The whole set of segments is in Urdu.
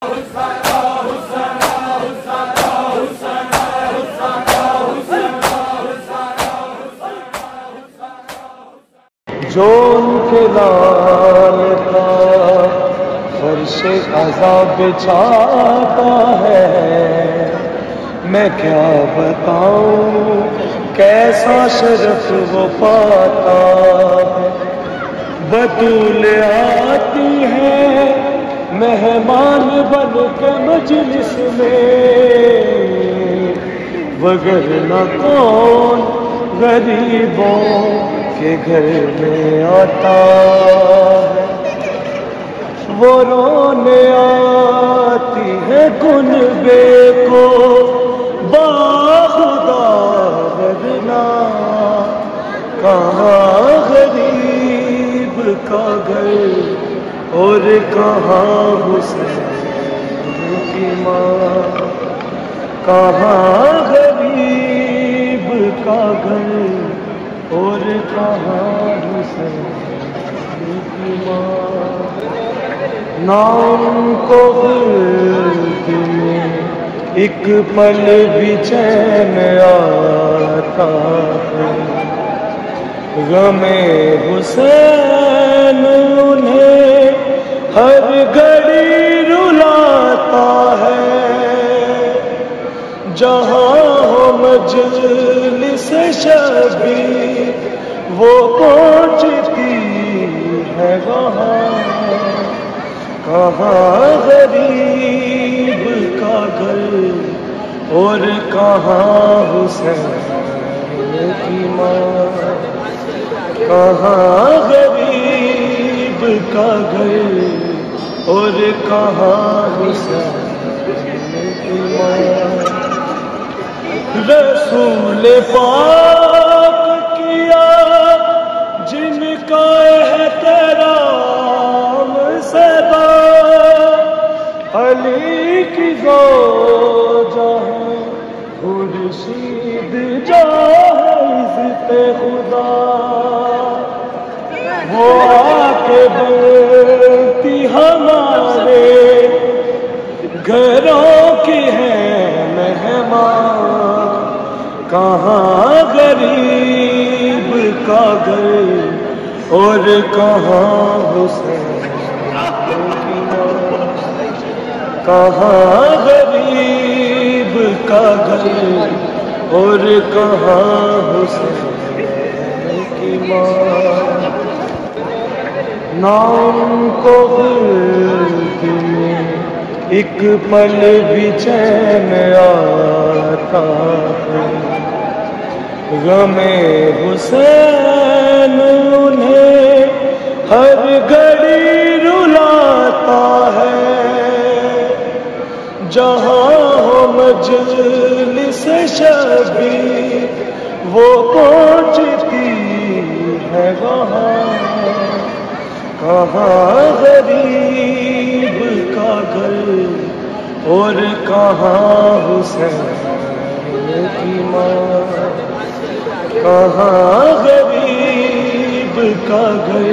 جو ان کے لال کا فرش عذاب بچھاتا ہے، میں کیا بتاؤں کیسا شرف وہ پاتا ہے۔ بطول آتی ہے مہمان بن کے مجلس میں، وگرنہ کون غریبوں کے گھر میں آتا ہے۔ وہ رونے آتی ہے کنبے کو باخدا، ورنہ کہاں غریب کا گھر اور کہاں حسین کی ماں، کہاں غریب کا گھر اور کہاں حسین کی ماں۔ نام کو خلد میں ایک پل بھی چین آتا ہے، غم حسین انہیں ہر گھڑی رلاتا ہے۔ جہاں ہو مجلس شبی وہ پہنچتی ہے وہاں، کہاں غریب کا گھر اور کہاں حسین کی ماں، کہاں غریب کا گھر اور کہاں حسین کی ماں۔ رسول پاک کیا جن کا احترام سدا، علی کی زوجہ ہے خورشید جاہ عزت خدا، وہ آ کے بنتی ہمارے گھروں کی ہے مہمان، کہاں غریب کا گھر اور کہاں حسین کی ماں، کہاں غریب کا گھر اور کہاں حسین کی ماں۔ نام کو خلد میں ایک پل بھی چین آتا ہے، غم حسین انہیں ہر گھڑی رلاتا ہے۔ جہاں ہو مجلس شبی وہ پہنچتی ہے وہاں، کہاں غریب کا گھر اور کہاں حسین کی ماں، کہاں غریب کا گھر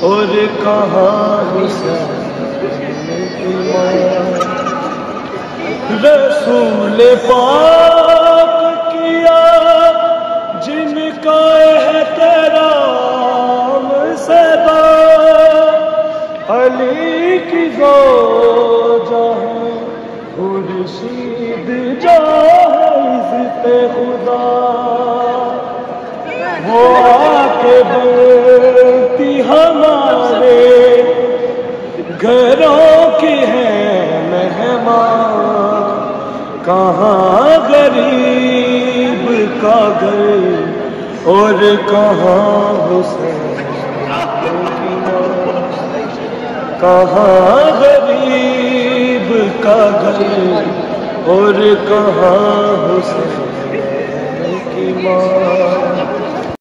اور کہاں حسین کی ماں۔ رسول پاک کیا جن کا احترام سدا، علی کی زوجہ ہے خورشید جاہ عزت خدا، وہ آ کے بنتی ہمارے گھروں کی ہے مہمان، کہاں غریب کا گھر اور کہاں حسین کی ماں، کہاں غریب کا گھر اور کہاں حسین کی ماں۔